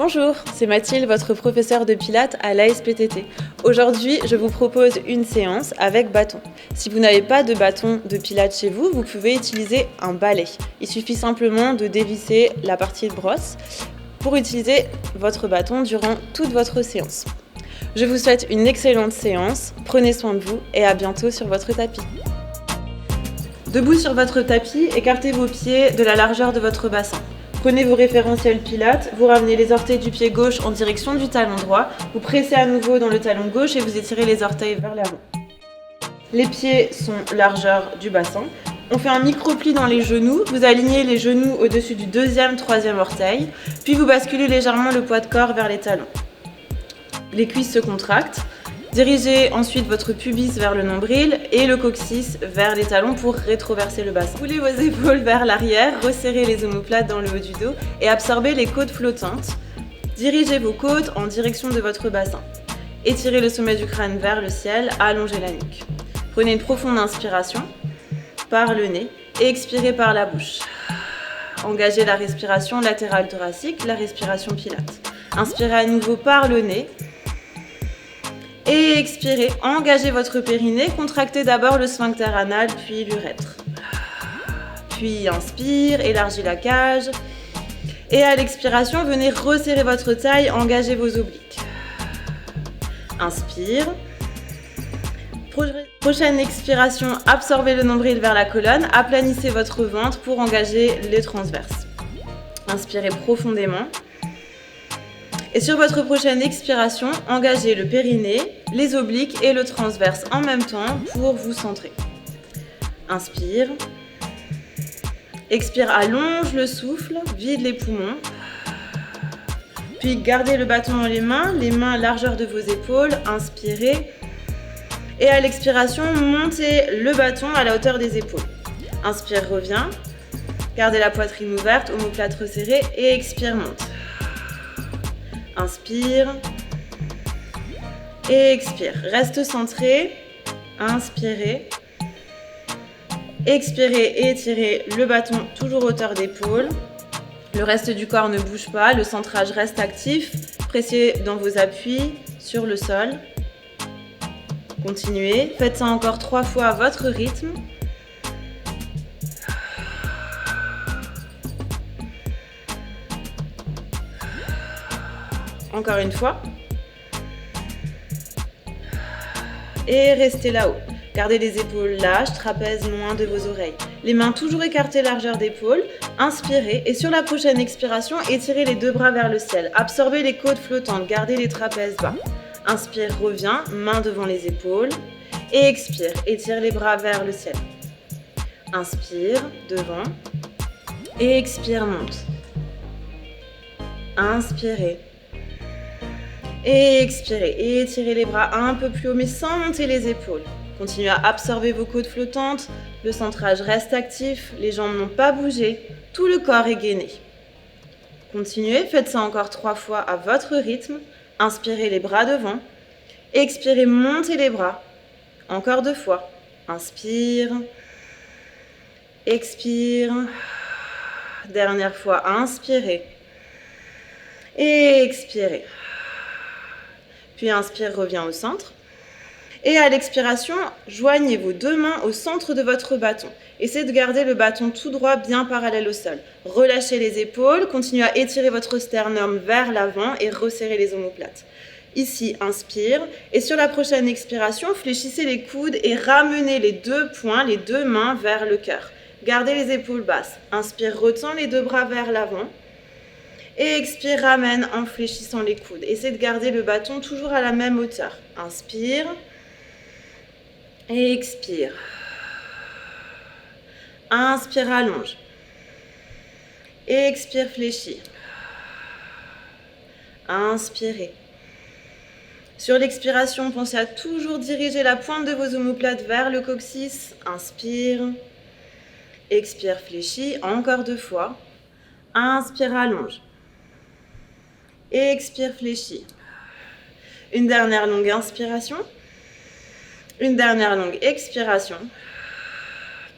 Bonjour, c'est Mathilde, votre professeure de pilates à l'ASPTT. Aujourd'hui, je vous propose une séance avec bâton. Si vous n'avez pas de bâton de pilates chez vous, vous pouvez utiliser un balai. Il suffit simplement de dévisser la partie de brosse pour utiliser votre bâton durant toute votre séance. Je vous souhaite une excellente séance, prenez soin de vous et à bientôt sur votre tapis. Debout sur votre tapis, écartez vos pieds de la largeur de votre bassin. Prenez vos référentiels pilates, vous ramenez les orteils du pied gauche en direction du talon droit, vous pressez à nouveau dans le talon gauche et vous étirez les orteils vers l'avant. Les pieds sont largeur du bassin. On fait un micro-pli dans les genoux, vous alignez les genoux au-dessus du deuxième, troisième orteil, puis vous basculez légèrement le poids de corps vers les talons. Les cuisses se contractent. Dirigez ensuite votre pubis vers le nombril et le coccyx vers les talons pour rétroverser le bassin. Roulez vos épaules vers l'arrière, resserrez les omoplates dans le haut du dos et absorbez les côtes flottantes. Dirigez vos côtes en direction de votre bassin. Étirez le sommet du crâne vers le ciel, allongez la nuque. Prenez une profonde inspiration par le nez et expirez par la bouche. Engagez la respiration latérale thoracique, la respiration pilate. Inspirez à nouveau par le nez. Et expirez, engagez votre périnée, contractez d'abord le sphincter anal puis l'urètre. Puis inspire, élargis la cage. Et à l'expiration, venez resserrer votre taille, engagez vos obliques. Inspire. Prochaine expiration, absorbez le nombril vers la colonne, aplanissez votre ventre pour engager les transverses. Inspirez profondément. Et sur votre prochaine expiration, engagez le périnée, les obliques et le transverse en même temps pour vous centrer. Inspire. Expire, allonge le souffle, vide les poumons. Puis gardez le bâton dans les mains largeur de vos épaules. Inspirez. Et à l'expiration, montez le bâton à la hauteur des épaules. Inspire, reviens. Gardez la poitrine ouverte, omoplate resserrée et expire, monte. Inspire et expire. Reste centré. Inspirez. Expirez et étirez le bâton toujours hauteur d'épaule. Le reste du corps ne bouge pas. Le centrage reste actif. Pressez dans vos appuis sur le sol. Continuez. Faites ça encore 3 fois à votre rythme. Encore une fois. Et restez là-haut. Gardez les épaules lâches, trapèze loin de vos oreilles. Les mains toujours écartées largeur d'épaule. Inspirez et sur la prochaine expiration, étirez les 2 bras vers le ciel. Absorbez les côtes flottantes, gardez les trapèzes bas. Inspire, reviens, main devant les épaules. Et expire, étire les bras vers le ciel. Inspire, devant. Et expire, monte. Inspirez. Et expirez, et étirez les bras un peu plus haut mais sans monter les épaules. Continuez à absorber vos côtes flottantes, le centrage reste actif, les jambes n'ont pas bougé, tout le corps est gainé. Continuez, faites ça encore 3 fois à votre rythme. Inspirez les bras devant, expirez, montez les bras. Encore 2 fois. Inspire, expire. Dernière fois, inspirez et expirez. Puis inspire, reviens au centre. Et à l'expiration, joignez vos 2 mains au centre de votre bâton. Essayez de garder le bâton tout droit, bien parallèle au sol. Relâchez les épaules, continuez à étirer votre sternum vers l'avant et resserrez les omoplates. Ici, inspire. Et sur la prochaine expiration, fléchissez les coudes et ramenez les 2 poings, les 2 mains vers le cœur. Gardez les épaules basses. Inspire, retends les 2 bras vers l'avant. Et expire, ramène en fléchissant les coudes. Essayez de garder le bâton toujours à la même hauteur. Inspire. Et expire. Inspire, allonge. Et expire, fléchis. Inspirez. Sur l'expiration, pensez à toujours diriger la pointe de vos omoplates vers le coccyx. Inspire. Expire, fléchis. Encore 2 fois. Inspire, allonge. Et expire, fléchis. Une dernière longue inspiration. Une dernière longue expiration.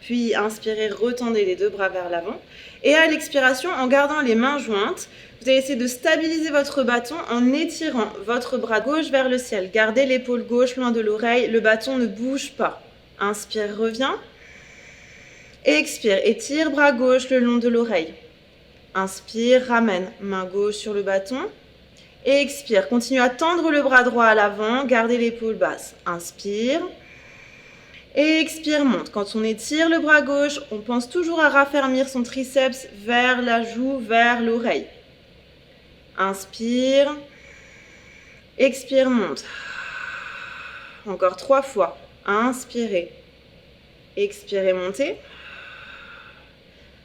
Puis inspirez, retendez les deux bras vers l'avant. Et à l'expiration, en gardant les mains jointes, vous allez essayer de stabiliser votre bâton en étirant votre bras gauche vers le ciel. Gardez l'épaule gauche loin de l'oreille, le bâton ne bouge pas. Inspire, reviens. Expire, étire bras gauche le long de l'oreille. Inspire, ramène, main gauche sur le bâton. Expire, continue à tendre le bras droit à l'avant, gardez l'épaule basse. Inspire. Expire, monte. Quand on étire le bras gauche, on pense toujours à raffermir son triceps vers la joue, vers l'oreille. Inspire. Expire, monte. Encore 3 fois. Inspirez. Expirez, montez.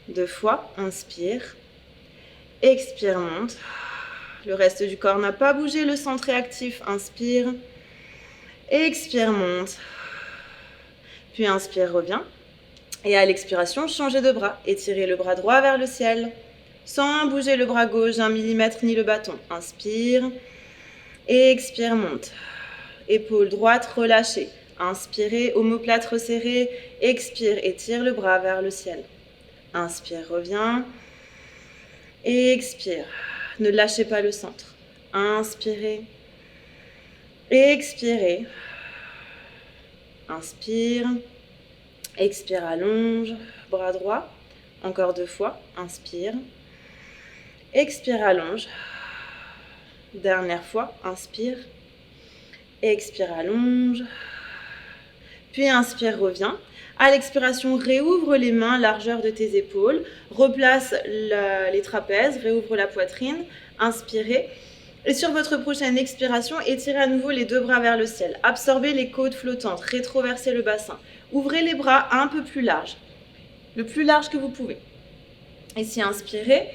2 fois. Inspire. Expire, monte. Le reste du corps n'a pas bougé, le centre est actif. Inspire. Expire, monte. Puis inspire, reviens. Et à l'expiration, changez de bras. Étirez le bras droit vers le ciel, sans bouger le bras gauche d'1 millimètre ni le bâton. Inspire. Expire, monte. Épaule droite relâchée. Inspirez, omoplate resserrée. Expire, étire le bras vers le ciel. Inspire, reviens. Expire. Ne lâchez pas le centre. Inspirez. Expirez. Inspire. Expire, allonge. Bras droit. Encore 2 fois. Inspire. Expire, allonge. Dernière fois. Inspire. Expire, allonge. Puis inspire, reviens. À l'expiration, réouvre les mains, largeur de tes épaules. Replace les trapèzes, réouvre la poitrine. Inspirez. Et sur votre prochaine expiration, étirez à nouveau les 2 bras vers le ciel. Absorbez les côtes flottantes, rétroversez le bassin. Ouvrez les bras un peu plus larges, le plus large que vous pouvez. Ici, inspirez.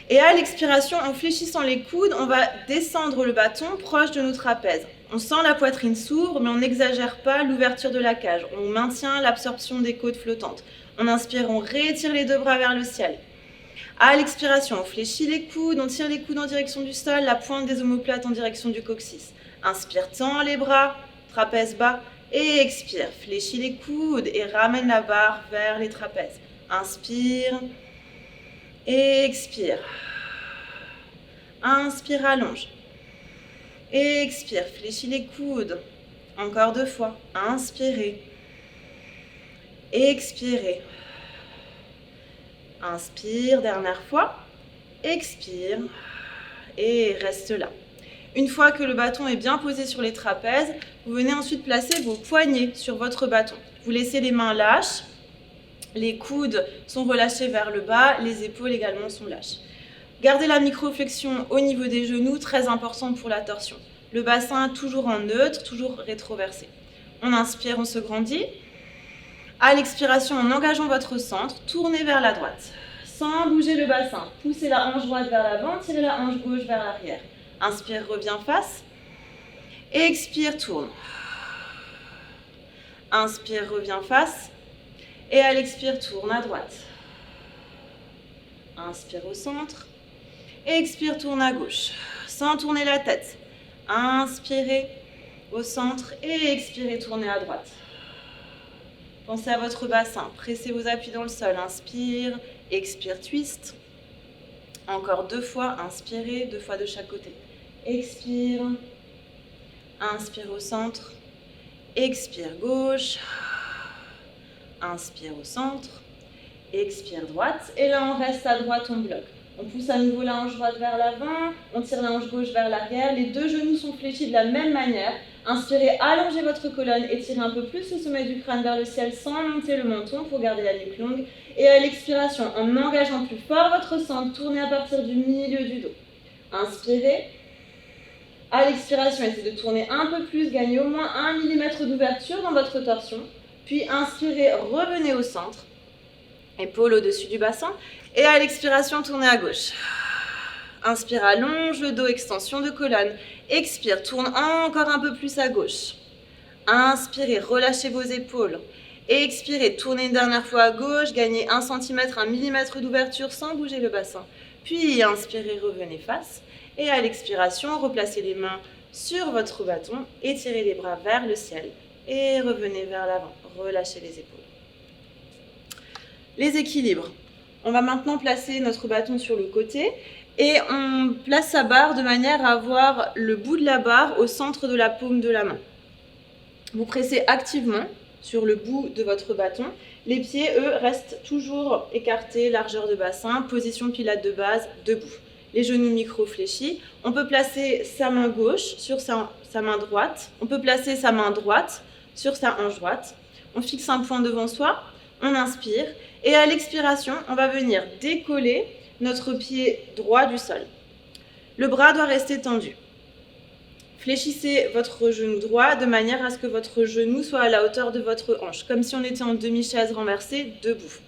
Et à l'expiration, en fléchissant les coudes, on va descendre le bâton proche de nos trapèzes. On sent la poitrine s'ouvre, mais on n'exagère pas l'ouverture de la cage. On maintient l'absorption des côtes flottantes. On inspire, on réétire les 2 bras vers le ciel. À l'expiration, on fléchit les coudes, on tire les coudes en direction du sol, la pointe des omoplates en direction du coccyx. Inspire, tends les bras, trapèze bas. Et expire, fléchis les coudes et ramène la barre vers les trapèzes. Inspire. Expire. Inspire, allonge. Expire, fléchis les coudes. Encore 2 fois. Inspirez. Expirez. Inspire, dernière fois. Expire. Et reste là. Une fois que le bâton est bien posé sur les trapèzes, vous venez ensuite placer vos poignets sur votre bâton. Vous laissez les mains lâches. Les coudes sont relâchés vers le bas. Les épaules également sont lâches. Gardez la microflexion au niveau des genoux, très important pour la torsion. Le bassin toujours en neutre, toujours rétroversé. On inspire, on se grandit. À l'expiration, en engageant votre centre, tournez vers la droite. Sans bouger le bassin, poussez la hanche droite vers l'avant, tirez la hanche gauche vers l'arrière. Inspire, reviens face. Expire, tourne. Inspire, reviens face. Et à l'expire, tourne à droite. Inspire au centre. Expire, tourne à gauche, sans tourner la tête. Inspirez au centre et expirez, tournez à droite. Pensez à votre bassin, pressez vos appuis dans le sol. Inspire, expire, twist. Encore 2 fois, inspirez, 2 fois de chaque côté. Expire, inspire au centre, expire gauche, inspire au centre, expire droite. Et là, on reste à droite, on bloque. On pousse à nouveau la hanche droite vers l'avant, on tire la hanche gauche vers l'arrière. Les 2 genoux sont fléchis de la même manière. Inspirez, allongez votre colonne, étirez un peu plus le sommet du crâne vers le ciel sans monter le menton pour garder la nuque longue. Et à l'expiration, en engageant plus fort votre centre, tournez à partir du milieu du dos. Inspirez. À l'expiration, essayez de tourner un peu plus, gagnez au moins 1 mm d'ouverture dans votre torsion. Puis inspirez, revenez au centre. Épaule au-dessus du bassin. Et à l'expiration, tournez à gauche. Inspire, allonge le dos, extension de colonne. Expire, tourne encore un peu plus à gauche. Inspirez, relâchez vos épaules. Expirez, tournez une dernière fois à gauche, gagnez 1 cm, 1 mm d'ouverture sans bouger le bassin. Puis inspirez, revenez face. Et à l'expiration, replacez les mains sur votre bâton, étirez les bras vers le ciel et revenez vers l'avant. Relâchez les épaules. Les équilibres. On va maintenant placer notre bâton sur le côté et on place sa barre de manière à avoir le bout de la barre au centre de la paume de la main. Vous pressez activement sur le bout de votre bâton. Les pieds, eux, restent toujours écartés, largeur de bassin, position pilates de base, debout. Les genoux micro-fléchis. On peut placer sa main gauche sur sa main droite. On peut placer sa main droite sur sa hanche droite. On fixe un point devant soi, on inspire. Et à l'expiration, on va venir décoller notre pied droit du sol. Le bras doit rester tendu. Fléchissez votre genou droit de manière à ce que votre genou soit à la hauteur de votre hanche, comme si on était en demi-chaise renversée, debout.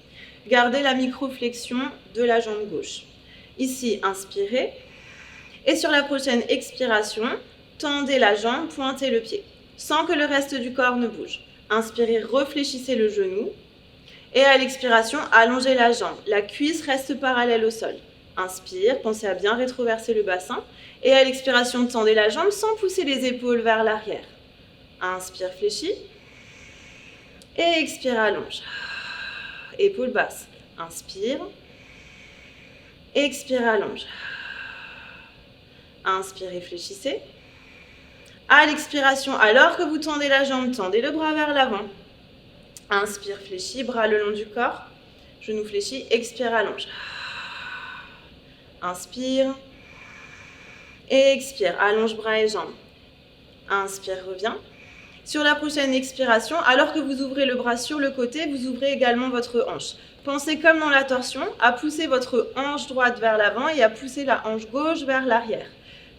Gardez la micro-flexion de la jambe gauche. Ici, inspirez. Et sur la prochaine expiration, tendez la jambe, pointez le pied, sans que le reste du corps ne bouge. Inspirez, réfléchissez le genou. Et à l'expiration, allongez la jambe. La cuisse reste parallèle au sol. Inspire, pensez à bien rétroverser le bassin. Et à l'expiration, tendez la jambe sans pousser les épaules vers l'arrière. Inspire, fléchis. Et expire, allonge. Épaules basses. Inspire. Expire, allonge. Inspire, réfléchissez. À l'expiration, alors que vous tendez la jambe, tendez le bras vers l'avant. Inspire, fléchis, bras le long du corps. Genou fléchi, expire, allonge. Inspire. Et expire, allonge bras et jambes. Inspire, reviens. Sur la prochaine expiration, alors que vous ouvrez le bras sur le côté, vous ouvrez également votre hanche. Pensez comme dans la torsion, à pousser votre hanche droite vers l'avant et à pousser la hanche gauche vers l'arrière.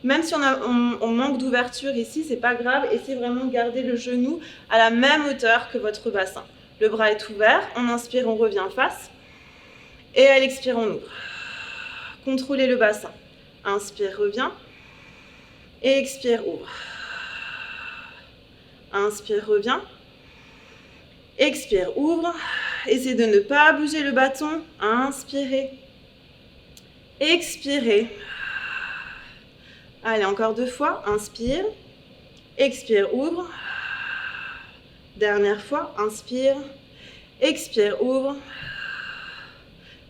Même si on manque d'ouverture ici, c'est pas grave, essayez vraiment de garder le genou à la même hauteur que votre bassin. Le bras est ouvert, on inspire, on revient face. Et à l'expire, on ouvre. Contrôlez le bassin. Inspire, reviens. Et expire, ouvre. Inspire, reviens. Expire, ouvre. Essayez de ne pas bouger le bâton. Inspirez. Expirez. Allez, encore 2 fois. Inspire. Expire, ouvre. Dernière fois. Inspire. Expire, ouvre.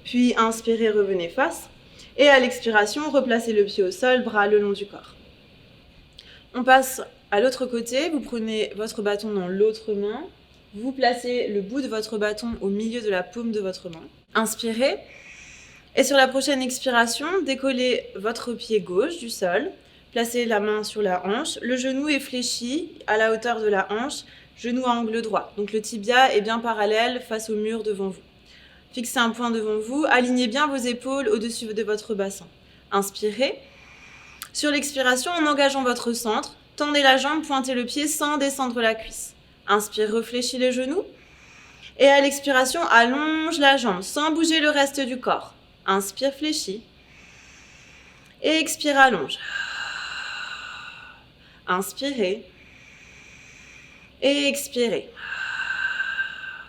Puis inspirez, revenez face. Et à l'expiration, replacez le pied au sol, bras le long du corps. On passe à l'autre côté. Vous prenez votre bâton dans l'autre main. Vous placez le bout de votre bâton au milieu de la paume de votre main. Inspirez. Et sur la prochaine expiration, décollez votre pied gauche du sol. Placez la main sur la hanche. Le genou est fléchi à la hauteur de la hanche. Genou à angle droit. Donc le tibia est bien parallèle face au mur devant vous. Fixez un point devant vous. Alignez bien vos épaules au-dessus de votre bassin. Inspirez. Sur l'expiration, en engageant votre centre, tendez la jambe, pointez le pied sans descendre la cuisse. Inspire, réfléchis les genoux. Et à l'expiration, allonge la jambe sans bouger le reste du corps. Inspire, fléchis. Et expire, allonge. Inspirez. Et expirez.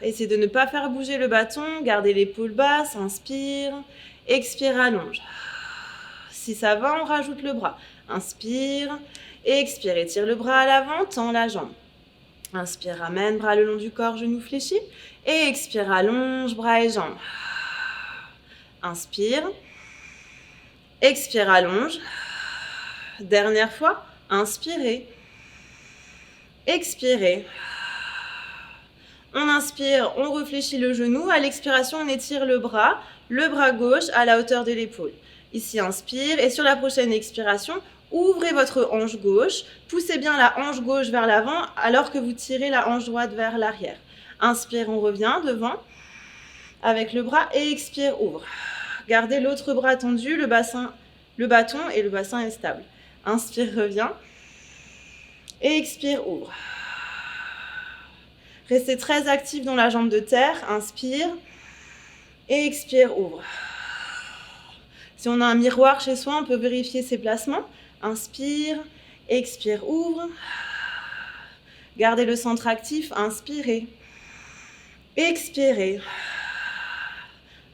Essayez de ne pas faire bouger le bâton. Gardez l'épaule basse. Inspire. Expire, allonge. Si ça va, on rajoute le bras. Inspire. Et expire. Étire le bras à l'avant. Tends la jambe. Inspire, ramène, bras le long du corps, genoux fléchis. Et expire, allonge, bras et jambes. Inspire. Expire, allonge. Dernière fois. Inspirez. Expirez. On inspire, on réfléchit le genou. À l'expiration, on étire le bras gauche à la hauteur de l'épaule. Ici, inspire. Et sur la prochaine expiration, ouvrez votre hanche gauche. Poussez bien la hanche gauche vers l'avant alors que vous tirez la hanche droite vers l'arrière. Inspire, on revient devant avec le bras et expire, ouvre. Gardez l'autre bras tendu, le bâton et le bassin est stable. Inspire, reviens. Et expire, ouvre. Restez très actif dans la jambe de terre. Inspire. Et expire, ouvre. Si on a un miroir chez soi, on peut vérifier ses placements. Inspire. Expire, ouvre. Gardez le centre actif. Inspirez. Expirez.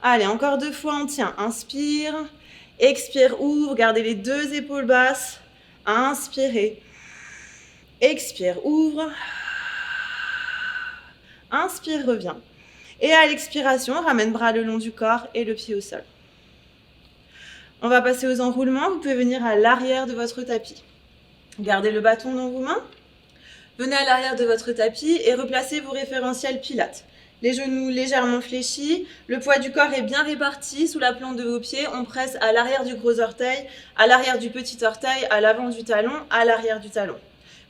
Allez, encore 2 fois, on tient. Inspire. Expire, ouvre. Gardez les 2 épaules basses. Inspirez. Expire, ouvre. Inspire, reviens. Et à l'expiration, ramène bras le long du corps et le pied au sol. On va passer aux enroulements. Vous pouvez venir à l'arrière de votre tapis. Gardez le bâton dans vos mains. Venez à l'arrière de votre tapis et replacez vos référentiels pilates. Les genoux légèrement fléchis, le poids du corps est bien réparti sous la plante de vos pieds. On presse à l'arrière du gros orteil, à l'arrière du petit orteil, à l'avant du talon, à l'arrière du talon.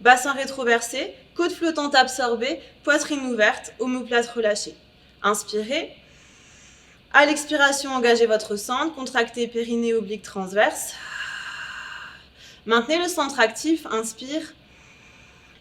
Bassin rétroversé, côte flottante absorbée, poitrine ouverte, omoplate relâchée. Inspirez. À l'expiration, engagez votre centre, contractez périnée oblique transverse. Maintenez le centre actif, inspire.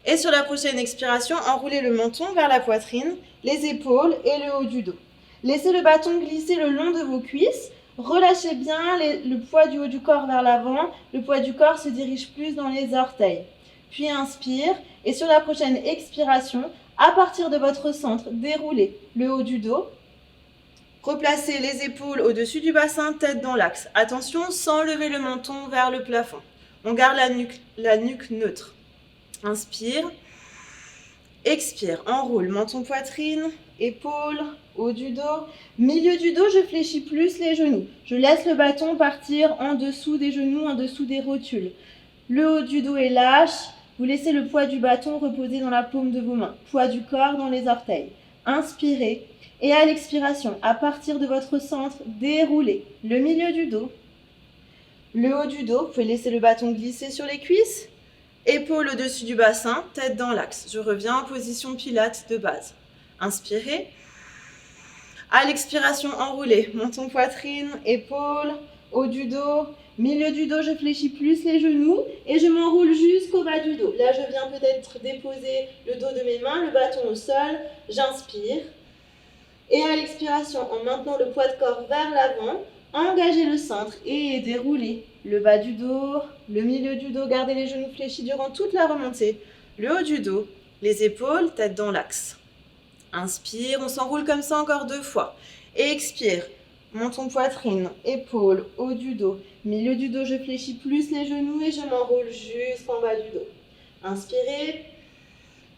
Et sur la prochaine expiration, enroulez le menton vers la poitrine, les épaules et le haut du dos. Laissez le bâton glisser le long de vos cuisses. Relâchez bien le poids du haut du corps vers l'avant. Le poids du corps se dirige plus dans les orteils. Puis inspire. Et sur la prochaine expiration, à partir de votre centre, déroulez le haut du dos. Replacez les épaules au-dessus du bassin, tête dans l'axe. Attention, sans lever le menton vers le plafond. On garde la nuque neutre. Inspire. Expire. Enroule. Menton, poitrine, épaules, haut du dos. Milieu du dos, je fléchis plus les genoux. Je laisse le bâton partir en dessous des genoux, en dessous des rotules. Le haut du dos est lâche. Vous laissez le poids du bâton reposer dans la paume de vos mains. Poids du corps dans les orteils. Inspirez. Et à l'expiration, à partir de votre centre, déroulez le milieu du dos. Le haut du dos, vous pouvez laisser le bâton glisser sur les cuisses. Épaules au-dessus du bassin, tête dans l'axe. Je reviens en position pilates de base. Inspirez. À l'expiration, enroulez. Menton, poitrine, épaules, haut du dos. Milieu du dos, je fléchis plus les genoux et je m'enroule jusqu'au bas du dos. Là, je viens peut-être déposer le dos de mes mains, le bâton au sol. J'inspire. Et à l'expiration, en maintenant le poids de corps vers l'avant, engagez le centre et déroulez le bas du dos, le milieu du dos, gardez les genoux fléchis durant toute la remontée, le haut du dos, les épaules, tête dans l'axe. Inspire, on s'enroule comme ça encore 2 fois. Et expire, menton, poitrine, épaules, haut du dos, milieu du dos, je fléchis plus les genoux et je m'enroule jusqu'en bas du dos. Inspirez.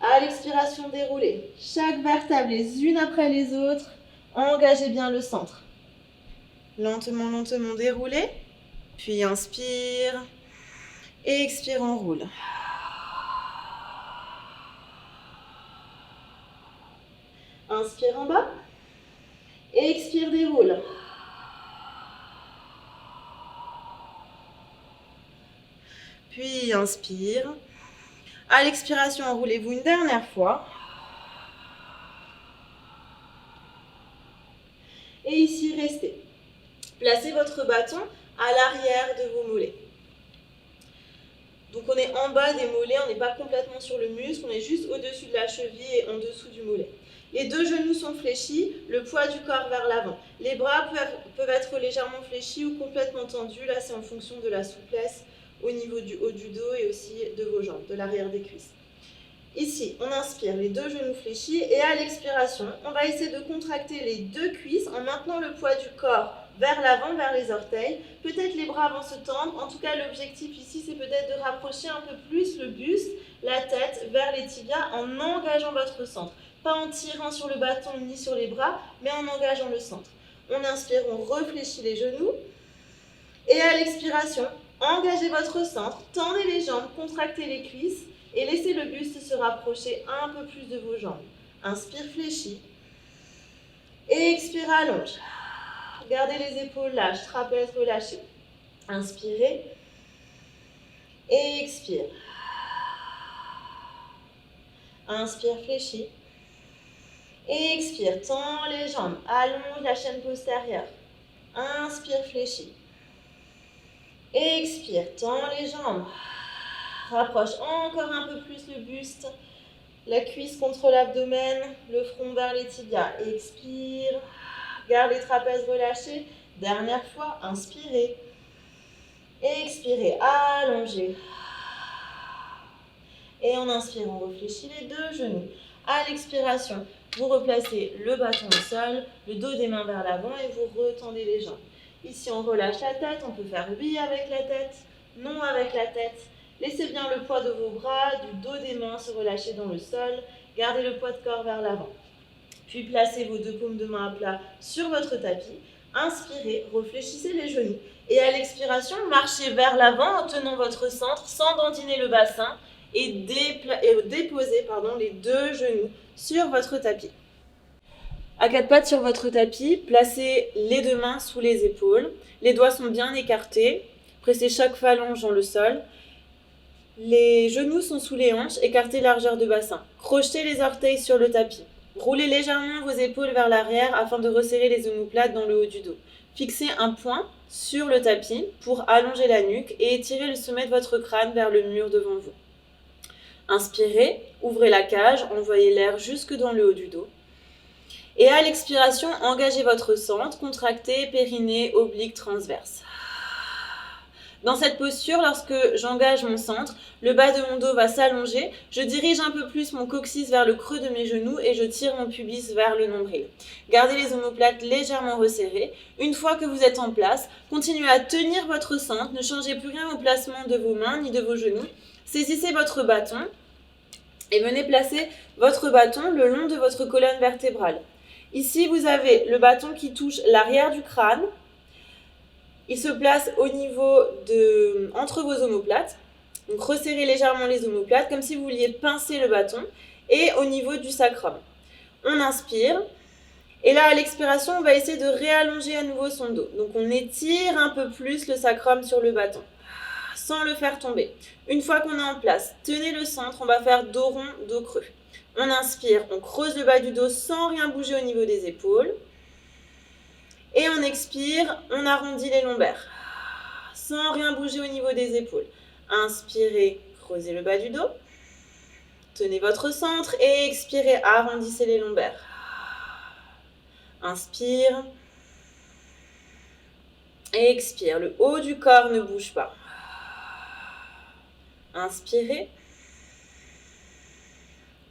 À l'expiration, déroulez chaque vertèbre les unes après les autres. Engagez bien le centre. Lentement, lentement déroulez. Puis inspire. Et expire, enroule. Inspire en bas. Et expire, déroule. Puis inspire. À l'expiration, enroulez-vous une dernière fois. Et ici, restez. Placez votre bâton à l'arrière de vos mollets. Donc on est en bas des mollets, on n'est pas complètement sur le muscle, on est juste au-dessus de la cheville et en dessous du mollet. Les 2 genoux sont fléchis, le poids du corps vers l'avant. Les bras peuvent être légèrement fléchis ou complètement tendus, là c'est en fonction de la souplesse au niveau du haut du dos et aussi de vos jambes, de l'arrière des cuisses. Ici, on inspire, les 2 genoux fléchis et à l'expiration, on va essayer de contracter les 2 cuisses en maintenant le poids du corps vers l'avant, vers les orteils. Peut-être les bras vont se tendre. En tout cas, l'objectif ici, c'est peut-être de rapprocher un peu plus le buste, la tête vers les tibias en engageant votre centre. Pas en tirant sur le bâton ni sur les bras, mais en engageant le centre. On inspire, on réfléchit les genoux. Et à l'expiration, engagez votre centre, tendez les jambes, contractez les cuisses et laissez le buste se rapprocher un peu plus de vos jambes. Inspire, fléchis. Et expire, allonge. Gardez les épaules lâches, trapèze relâché. Inspirez. Et expire. Inspire, fléchis. Et expire, tends les jambes, allonge la chaîne postérieure. Inspire, fléchis. Et expire, tends les jambes. Rapproche encore un peu plus le buste, la cuisse contre l'abdomen, le front vers les tibias. Expire, garde les trapèzes relâchés. Dernière fois, inspirez. Expirez, allongez. Et en inspirant, on réfléchit les 2 genoux. À l'expiration, vous replacez le bâton au sol, le dos des mains vers l'avant et vous retendez les jambes. Ici, on relâche la tête, on peut faire oui avec la tête, non avec la tête. Laissez bien le poids de vos bras, du dos des mains se relâcher dans le sol. Gardez le poids de corps vers l'avant. Puis placez vos deux paumes de main à plat sur votre tapis. Inspirez, réfléchissez les genoux. Et à l'expiration, marchez vers l'avant en tenant votre centre sans dandiner le bassin et déposez les deux genoux sur votre tapis. À quatre pattes sur votre tapis, placez les deux mains sous les épaules. Les doigts sont bien écartés. Pressez chaque phalange dans le sol. Les genoux sont sous les hanches, écartez largeur de bassin. Crochetez les orteils sur le tapis. Roulez légèrement vos épaules vers l'arrière afin de resserrer les omoplates dans le haut du dos. Fixez un point sur le tapis pour allonger la nuque et étirez le sommet de votre crâne vers le mur devant vous. Inspirez, ouvrez la cage, envoyez l'air jusque dans le haut du dos. Et à l'expiration, engagez votre centre, contractez périnée, oblique, transverse. Dans cette posture, lorsque j'engage mon centre, le bas de mon dos va s'allonger, je dirige un peu plus mon coccyx vers le creux de mes genoux et je tire mon pubis vers le nombril. Gardez les omoplates légèrement resserrées. Une fois que vous êtes en place, continuez à tenir votre centre, ne changez plus rien au placement de vos mains ni de vos genoux. Saisissez votre bâton et venez placer votre bâton le long de votre colonne vertébrale. Ici, vous avez le bâton qui touche l'arrière du crâne. Il se place au niveau entre vos omoplates. Donc resserrez légèrement les omoplates comme si vous vouliez pincer le bâton et au niveau du sacrum. On inspire et là à l'expiration on va essayer de réallonger à nouveau son dos. Donc on étire un peu plus le sacrum sur le bâton sans le faire tomber. Une fois qu'on est en place, tenez le centre, on va faire dos rond, dos creux. On inspire, on creuse le bas du dos sans rien bouger au niveau des épaules. Et on expire, on arrondit les lombaires, sans rien bouger au niveau des épaules. Inspirez, creusez le bas du dos. Tenez votre centre et expirez, arrondissez les lombaires. Inspire. Et expire, le haut du corps ne bouge pas. Inspirez.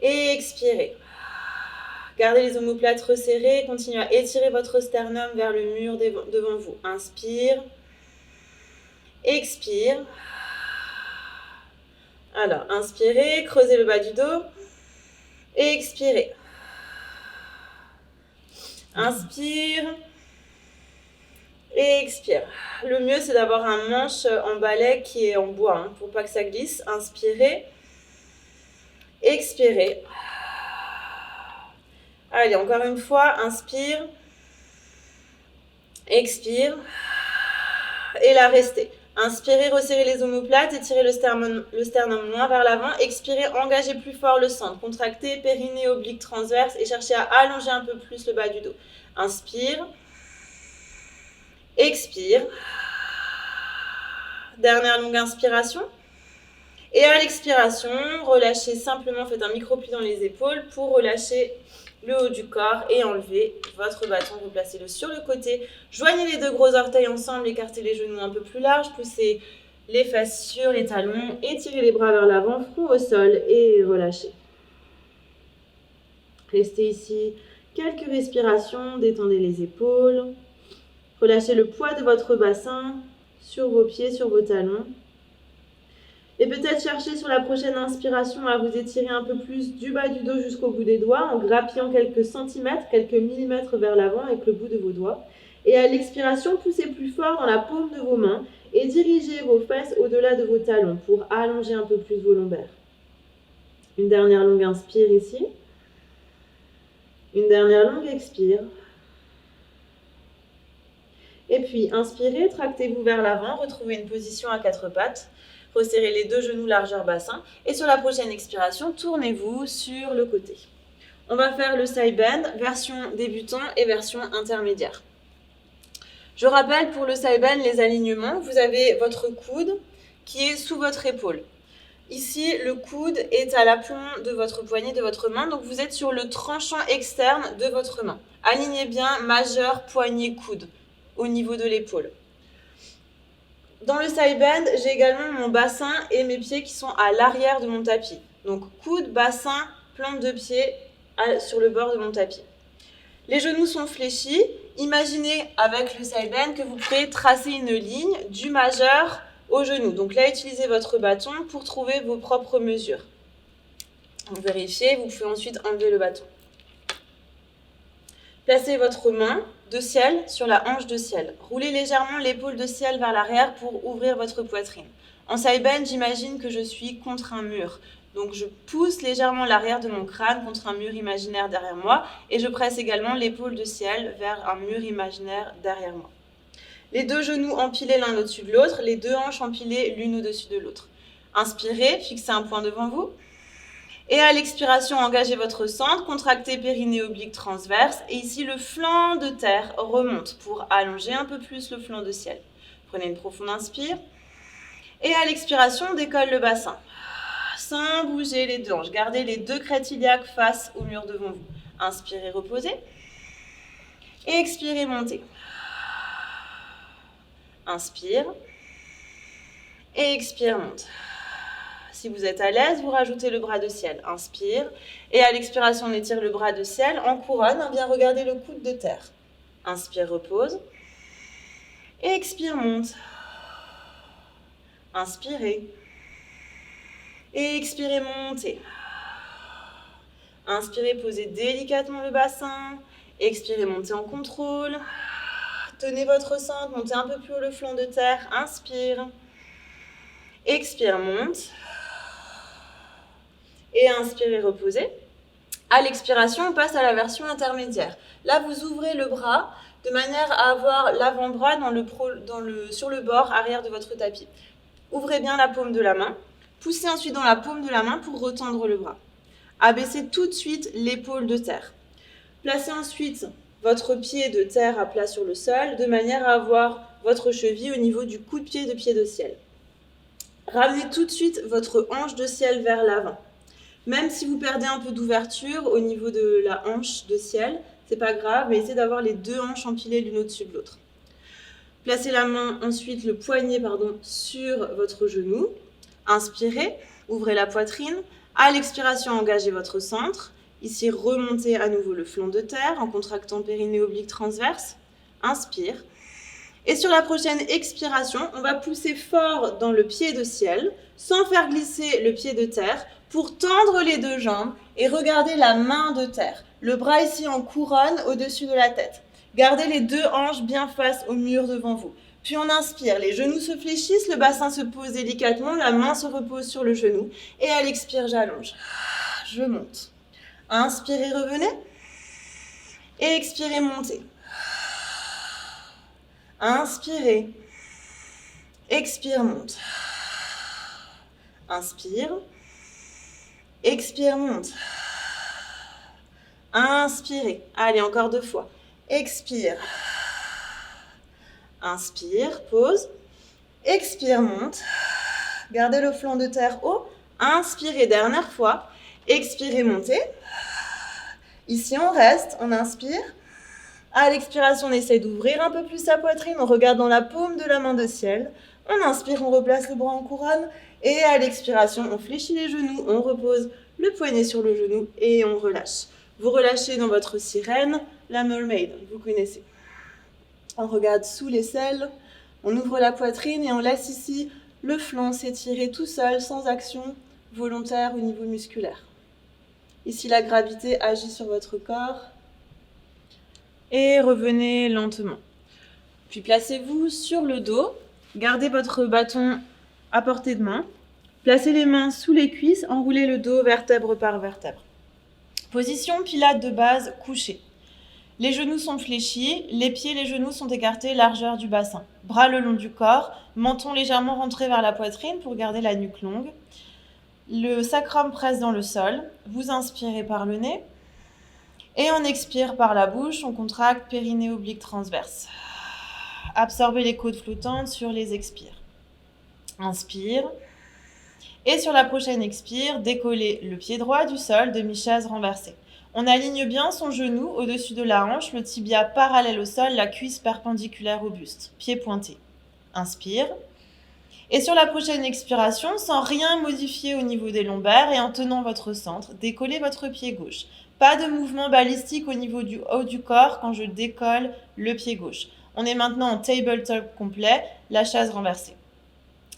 Et expirez. Gardez les omoplates resserrées, continuez à étirer votre sternum vers le mur devant vous. Inspire, expire. Alors, inspirez, creusez le bas du dos et expirez. Inspire et expire. Le mieux, c'est d'avoir un manche en balai qui est en bois pour pas que ça glisse. Inspirez, expirez. Allez, encore une fois, inspire, expire, et là, restez. Inspirez, resserrez les omoplates, étirez le sternum loin vers l'avant, expirez, engagez plus fort le centre, contractez, périnée, oblique, transverse, et cherchez à allonger un peu plus le bas du dos. Inspire, expire, dernière longue inspiration, et à l'expiration, relâchez simplement, faites un micro-pli dans les épaules pour relâcher le haut du corps et enlevez votre bâton, replacez-le sur le côté. Joignez les deux gros orteils ensemble, écartez les genoux un peu plus larges, poussez les fesses sur les talons, étirez les bras vers l'avant, front au sol et relâchez. Restez ici quelques respirations, détendez les épaules, relâchez le poids de votre bassin sur vos pieds, sur vos talons. Et peut-être chercher sur la prochaine inspiration à vous étirer un peu plus du bas du dos jusqu'au bout des doigts en grappillant quelques centimètres, quelques millimètres vers l'avant avec le bout de vos doigts. Et à l'expiration, poussez plus fort dans la paume de vos mains et dirigez vos fesses au-delà de vos talons pour allonger un peu plus vos lombaires. Une dernière longue inspire ici. Une dernière longue expire. Et puis inspirez, tractez-vous vers l'avant, retrouvez une position à quatre pattes. Resserrez les deux genoux largeur bassin et sur la prochaine expiration, tournez-vous sur le côté. On va faire le side bend, version débutant et version intermédiaire. Je rappelle pour le side bend les alignements. Vous avez votre coude qui est sous votre épaule. Ici, le coude est à l'aplomb de votre poignet, de votre main, donc vous êtes sur le tranchant externe de votre main. Alignez bien majeur, poignet, coude au niveau de l'épaule. Dans le side bend, j'ai également mon bassin et mes pieds qui sont à l'arrière de mon tapis. Donc coude, bassin, plante de pied sur le bord de mon tapis. Les genoux sont fléchis. Imaginez avec le side bend que vous pouvez tracer une ligne du majeur au genou. Donc là, utilisez votre bâton pour trouver vos propres mesures. Vous vérifiez, vous pouvez ensuite enlever le bâton. Placez votre main de ciel sur la hanche de ciel. Roulez légèrement l'épaule de ciel vers l'arrière pour ouvrir votre poitrine. En side bend, j'imagine que je suis contre un mur. Donc je pousse légèrement l'arrière de mon crâne contre un mur imaginaire derrière moi et je presse également l'épaule de ciel vers un mur imaginaire derrière moi. Les deux genoux empilés l'un au-dessus de l'autre, les deux hanches empilées l'une au-dessus de l'autre. Inspirez, fixez un point devant vous. Et à l'expiration, engagez votre centre, contractez périnée oblique transverse. Et ici, le flanc de terre remonte pour allonger un peu plus le flanc de ciel. Prenez une profonde inspire. Et à l'expiration, décolle le bassin. Sans bouger les deux hanches. Gardez les deux crêtes iliaques face au mur devant vous. Inspirez, reposez. Et expirez, montez. Inspire. Et expire, monte. Si vous êtes à l'aise, vous rajoutez le bras de ciel. Inspire. Et à l'expiration, on étire le bras de ciel. En couronne, on vient regarder le coude de terre. Inspire, repose. Et expire, monte. Inspirez. Et expirez, montez. Inspirez, posez délicatement le bassin. Expirez, montez en contrôle. Tenez votre centre, montez un peu plus haut le flanc de terre. Inspire. Expire, monte. Et inspirez, reposez. À l'expiration, on passe à la version intermédiaire. Là, vous ouvrez le bras de manière à avoir l'avant-bras sur le bord arrière de votre tapis. Ouvrez bien la paume de la main. Poussez ensuite dans la paume de la main pour retendre le bras. Abaissez tout de suite l'épaule de terre. Placez ensuite votre pied de terre à plat sur le sol de manière à avoir votre cheville au niveau du coup de pied de ciel. Ramenez tout de suite votre hanche de ciel vers l'avant. Même si vous perdez un peu d'ouverture au niveau de la hanche de ciel, c'est pas grave, mais essayez d'avoir les deux hanches empilées l'une au-dessus de l'autre. Placez la main, ensuite le poignet sur votre genou. Inspirez, ouvrez la poitrine. À l'expiration, engagez votre centre. Ici, remontez à nouveau le flanc de terre en contractant périnée oblique transverse. Inspire. Et sur la prochaine expiration, on va pousser fort dans le pied de ciel, sans faire glisser le pied de terre, pour tendre les deux jambes et regarder la main de terre. Le bras ici en couronne au-dessus de la tête. Gardez les deux hanches bien face au mur devant vous. Puis on inspire, les genoux se fléchissent, le bassin se pose délicatement, la main se repose sur le genou. Et à l'expire, j'allonge. Je monte. Inspirez, revenez. Et expirez, montez. Inspirez. Expire, monte. Inspire. Expire, monte. Inspirez. Allez, encore 2 fois. Expire. Inspire, pause. Expire, monte. Gardez le flanc de terre haut. Inspirez, dernière fois. Expirez, montez. Ici, on reste, on inspire. À l'expiration, on essaie d'ouvrir un peu plus sa poitrine. On regarde dans la paume de la main de ciel. On inspire, on replace le bras en couronne. Et à l'expiration, on fléchit les genoux, on repose le poignet sur le genou et on relâche. Vous relâchez dans votre sirène, la mermaid, vous connaissez. On regarde sous l'aisselle, on ouvre la poitrine et on laisse ici le flanc s'étirer tout seul, sans action volontaire au niveau musculaire. Ici, la gravité agit sur votre corps. Et revenez lentement. Puis placez-vous sur le dos, gardez votre bâton à portée de main. Placez les mains sous les cuisses, enroulez le dos vertèbre par vertèbre. Position pilates de base couchée. Les genoux sont fléchis, les pieds et les genoux sont écartés, largeur du bassin. Bras le long du corps, menton légèrement rentré vers la poitrine pour garder la nuque longue. Le sacrum presse dans le sol. Vous inspirez par le nez. Et on expire par la bouche, on contracte périnée oblique transverse. Absorbez les côtes flottantes sur les expires. Inspire. Et sur la prochaine expire, décollez le pied droit du sol, demi-chaise renversée. On aligne bien son genou au-dessus de la hanche, le tibia parallèle au sol, la cuisse perpendiculaire au buste. Pied pointé. Inspire. Et sur la prochaine expiration, sans rien modifier au niveau des lombaires et en tenant votre centre, décollez votre pied gauche. Pas de mouvement balistique au niveau du haut du corps quand je décolle le pied gauche. On est maintenant en tabletop complet, la chaise renversée.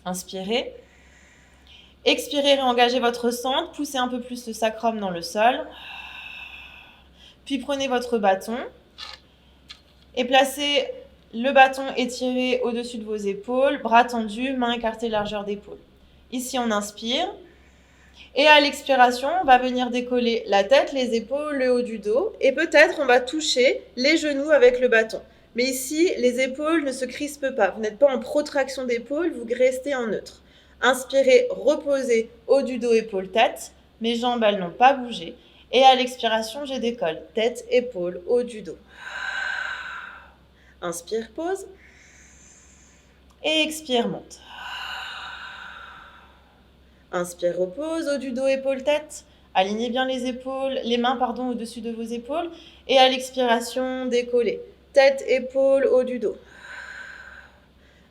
Inspirez. Expirez, réengagez votre centre, poussez un peu plus le sacrum dans le sol. Puis prenez votre bâton Et placez le bâton étiré au-dessus de vos épaules, bras tendus, mains écartées largeur d'épaule. Ici, on inspire. Et à l'expiration, on va venir décoller la tête, les épaules, le haut du dos. Et peut-être on va toucher les genoux avec le bâton. Mais ici, les épaules ne se crispent pas. Vous n'êtes pas en protraction d'épaule, vous restez en neutre. Inspirez, reposez, haut du dos, épaules, tête. Mes jambes, elles n'ont pas bougé. Et à l'expiration, je décolle. Tête, épaules, haut du dos. Inspire, pause. Et expire, monte. Inspire, repose, haut du dos, épaules, tête. Alignez bien les mains au-dessus de vos épaules. Et à l'expiration, décollez. Tête, épaules, haut du dos.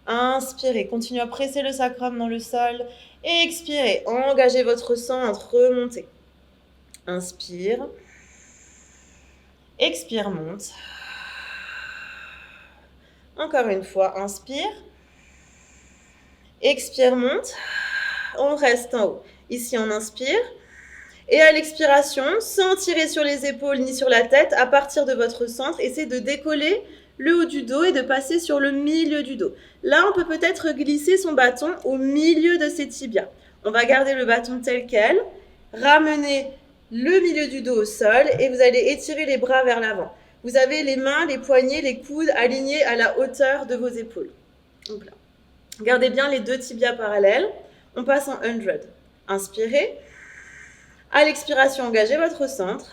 Inspirez, continuez à presser le sacrum dans le sol. Et expirez, engagez votre centre, remontez. Inspire. Expire, monte. Encore une fois, inspire. Expire, monte. On reste en haut. Ici, on inspire. Et à l'expiration, sans tirer sur les épaules ni sur la tête, à partir de votre centre, essayez de décoller le haut du dos et de passer sur le milieu du dos. Là, on peut peut-être glisser son bâton au milieu de ses tibias. On va garder le bâton tel quel, ramener le milieu du dos au sol et vous allez étirer les bras vers l'avant. Vous avez les mains, les poignets, les coudes alignés à la hauteur de vos épaules. Donc là. Gardez bien les deux tibias parallèles. On passe en 100. Inspirez. À l'expiration, engagez votre centre.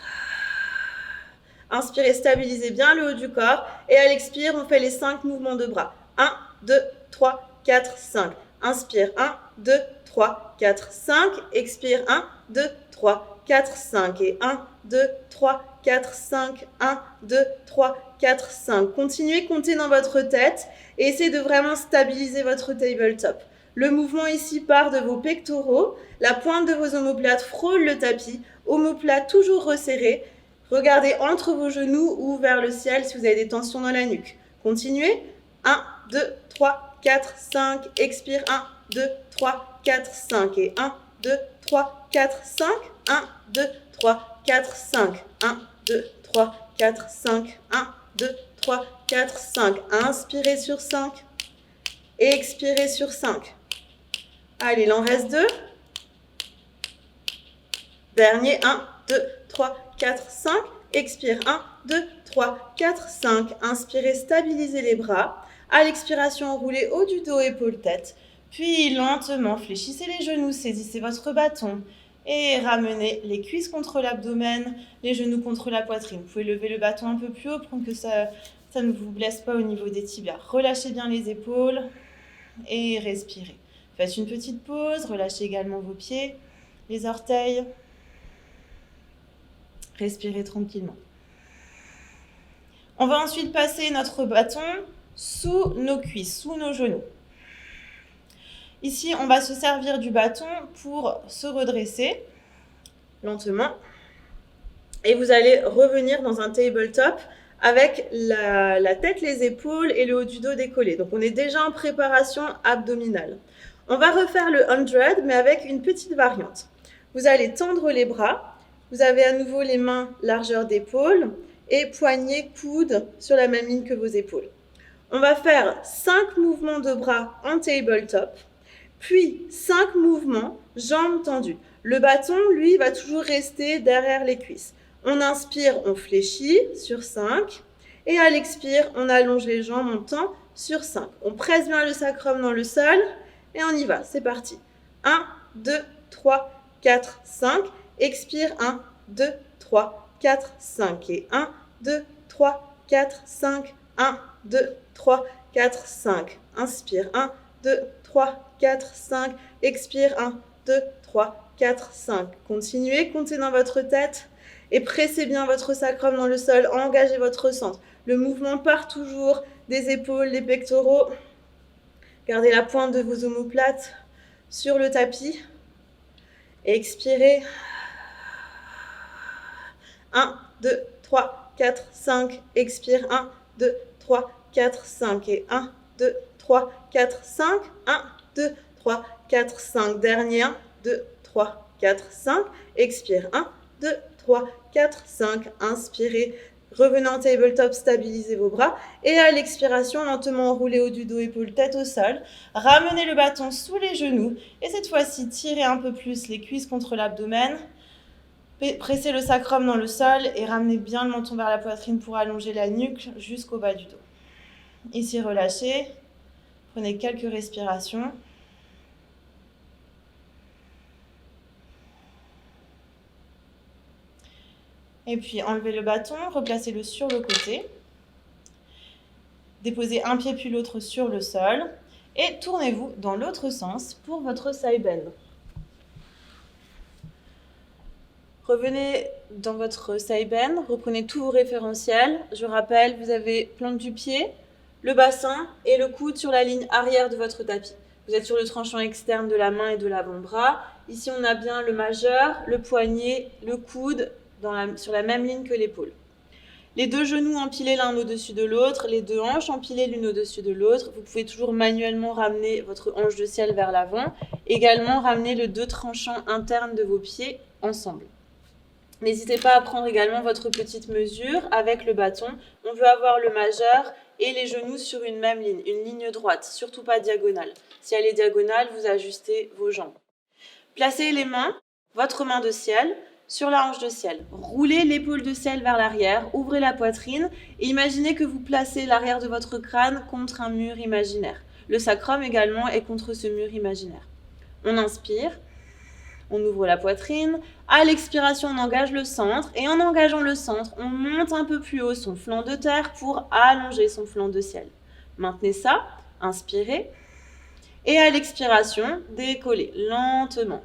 Inspirez, stabilisez bien le haut du corps. Et à l'expire, on fait les 5 mouvements de bras. 1, 2, 3, 4, 5. Inspire, 1, 2, 3, 4, 5. Expire, 1, 2, 3, 4, 5. Et 1, 2, 3, 4, 5. 1, 2, 3, 4, 5. Continuez, comptez dans votre tête. Et essayez de vraiment stabiliser votre tabletop. Le mouvement ici part de vos pectoraux. La pointe de vos omoplates frôle le tapis. Omoplate toujours resserré. Regardez entre vos genoux ou vers le ciel si vous avez des tensions dans la nuque. Continuez. 1, 2, 3, 4, 5. Expire. 1, 2, 3, 4, 5. Et 1, 2, 3, 4, 5. 1, 2, 3, 4, 5. 1, 2, 3, 4, 5. 1, 2, 3, 4, 5. Inspirez sur 5. Et expirez sur 5. Allez, il en reste 2. Dernier, 1, 2, 3, 4, 5. Expire, 1, 2, 3, 4, 5. Inspirez, stabilisez les bras. À l'expiration, roulez haut du dos, épaules, tête. Puis, lentement, fléchissez les genoux, saisissez votre bâton. Et ramenez les cuisses contre l'abdomen, les genoux contre la poitrine. Vous pouvez lever le bâton un peu plus haut pour que ça ne vous blesse pas au niveau des tibias. Relâchez bien les épaules et respirez. Faites une petite pause, relâchez également vos pieds, les orteils. Respirez tranquillement. On va ensuite passer notre bâton sous nos cuisses, sous nos genoux. Ici, on va se servir du bâton pour se redresser lentement. Et vous allez revenir dans un tabletop avec la tête, les épaules et le haut du dos décollé. Donc, on est déjà en préparation abdominale. On va refaire le 100, mais avec une petite variante. Vous allez tendre les bras. Vous avez à nouveau les mains largeur d'épaule et poignets, coudes sur la même ligne que vos épaules. On va faire 5 mouvements de bras en tabletop, puis 5 mouvements jambes tendues. Le bâton, lui, va toujours rester derrière les cuisses. On inspire, on fléchit sur 5. Et à l'expire, on allonge les jambes, on tend sur 5. On presse bien le sacrum dans le sol et on y va. C'est parti. 1, 2, 3, 4, 5. Expire, 1, 2, 3, 4, 5. Et 1, 2, 3, 4, 5. 1, 2, 3, 4, 5. Inspire, 1, 2, 3, 4, 5. Expire, 1, 2, 3, 4, 5. Continuez, comptez dans votre tête et pressez bien votre sacrum dans le sol. Engagez votre centre. Le mouvement part toujours des épaules, des pectoraux. Gardez la pointe de vos omoplates sur le tapis. Expirez. 1, 2, 3, 4, 5. Expire. 1, 2, 3, 4, 5. Et 1, 2, 3, 4, 5. 1, 2, 3, 4, 5. Dernier. 1, 2, 3, 4, 5. Expire. 1, 2, 3, 4, 5. Inspirez. Revenez en tabletop, stabilisez vos bras. Et à l'expiration, lentement enroulez haut du dos, épaules, tête au sol. Ramenez le bâton sous les genoux. Et cette fois-ci, tirez un peu plus les cuisses contre l'abdomen. Pressez le sacrum dans le sol et ramenez bien le menton vers la poitrine pour allonger la nuque jusqu'au bas du dos. Ici, relâchez. Prenez quelques respirations. Et puis, enlevez le bâton, replacez-le sur le côté. Déposez un pied puis l'autre sur le sol. Et tournez-vous dans l'autre sens pour votre side bend. Revenez dans votre side bend, reprenez tous vos référentiels. Je rappelle, vous avez plante du pied, le bassin et le coude sur la ligne arrière de votre tapis. Vous êtes sur le tranchant externe de la main et de l'avant-bras. Ici, on a bien le majeur, le poignet, le coude sur la même ligne que l'épaule. Les deux genoux empilés l'un au-dessus de l'autre, les deux hanches empilées l'une au-dessus de l'autre. Vous pouvez toujours manuellement ramener votre hanche de ciel vers l'avant. Également, ramener les deux tranchants internes de vos pieds ensemble. N'hésitez pas à prendre également votre petite mesure avec le bâton. On veut avoir le majeur et les genoux sur une même ligne, une ligne droite, surtout pas diagonale. Si elle est diagonale, vous ajustez vos jambes. Placez les mains, votre main de ciel, sur la hanche de ciel. Roulez l'épaule de ciel vers l'arrière, ouvrez la poitrine et imaginez que vous placez l'arrière de votre crâne contre un mur imaginaire. Le sacrum également est contre ce mur imaginaire. On inspire, on ouvre la poitrine. À l'expiration, on engage le centre et en engageant le centre, on monte un peu plus haut son flanc de terre pour allonger son flanc de ciel. Maintenez ça, inspirez et à l'expiration, décollez lentement.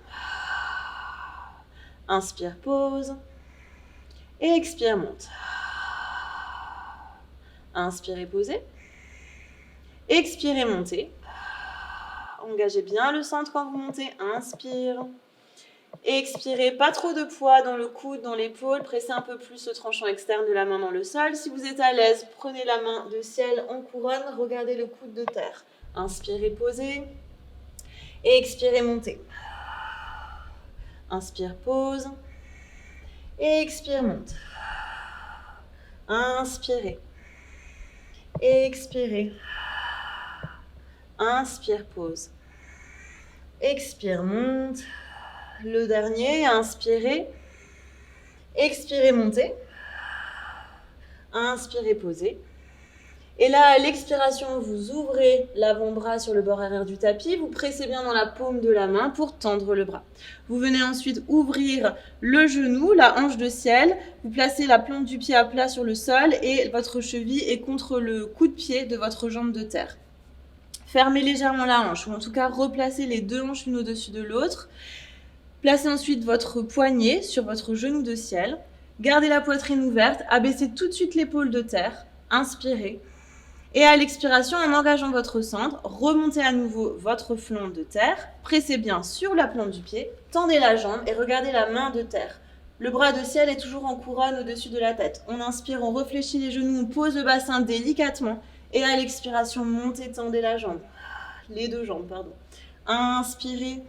Inspire, pause. Et expire, monte. Inspirez, posez. Expirez, montez. Engagez bien le centre quand vous montez. Inspire. Expirez, pas trop de poids dans le coude, dans l'épaule. Pressez un peu plus le tranchant externe de la main dans le sol. Si vous êtes à l'aise, prenez la main de ciel en couronne. Regardez le coude de terre. Inspirez, posez. Et expirez, montez. Inspire, pause. Et expire, monte. Inspirez. Expirez. Inspire, pause. Expire, monte. Le dernier, inspirez. Expirez, montez. Inspirez, posez. Et là, à l'expiration, vous ouvrez l'avant-bras sur le bord arrière du tapis. Vous pressez bien dans la paume de la main pour tendre le bras. Vous venez ensuite ouvrir le genou, la hanche de ciel. Vous placez la plante du pied à plat sur le sol et votre cheville est contre le coup-de-pied de votre jambe de terre. Fermez légèrement la hanche, ou en tout cas replacez les deux hanches l'une au-dessus de l'autre. Placez ensuite votre poignet sur votre genou de ciel. Gardez la poitrine ouverte, abaissez tout de suite l'épaule de terre. Inspirez. Et à l'expiration, en engageant votre centre, remontez à nouveau votre flanc de terre, pressez bien sur la plante du pied, tendez la jambe et regardez la main de terre. Le bras de ciel est toujours en couronne au-dessus de la tête. On inspire, on réfléchit les genoux, on pose le bassin délicatement. Et à l'expiration, montez, tendez la jambe. Les deux jambes, pardon. Inspirez.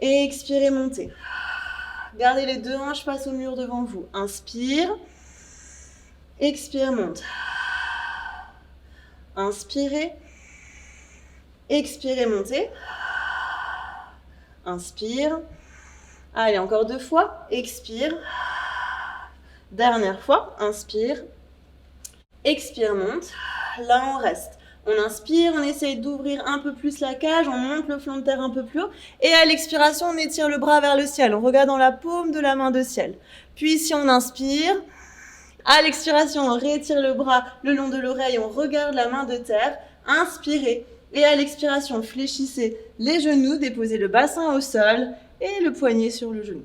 Et expirez, montez. Gardez les deux hanches face au mur devant vous. Inspire. Expire, monte. Inspirez. Expirez, montez. Inspire. Allez, encore 2 fois. Expire. Dernière fois. Inspire. Expire, monte. Là, on reste. On inspire, on essaye d'ouvrir un peu plus la cage, on monte le flanc de terre un peu plus haut. Et à l'expiration, on étire le bras vers le ciel. On regarde dans la paume de la main de ciel. Puis, si on inspire, à l'expiration, on réétire le bras le long de l'oreille, on regarde la main de terre. Inspirez. Et à l'expiration, fléchissez les genoux, déposez le bassin au sol et le poignet sur le genou.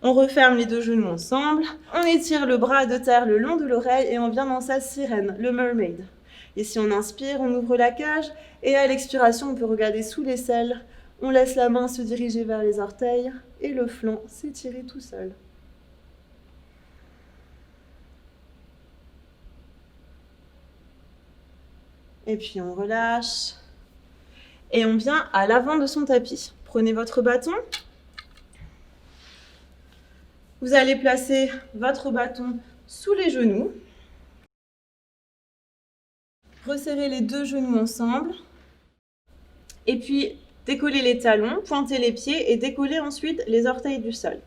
On referme les deux genoux ensemble. On étire le bras de terre le long de l'oreille et on vient dans sa sirène, le mermaid. Et si on inspire, on ouvre la cage. Et à l'expiration, on peut regarder sous l'aisselle. On laisse la main se diriger vers les orteils et le flanc s'étirer tout seul. Et puis on relâche. Et on vient à l'avant de son tapis. Prenez votre bâton. Vous allez placer votre bâton sous les genoux. Resserrez les deux genoux ensemble. Et puis, décollez les talons, pointez les pieds et décollez ensuite les orteils du sol.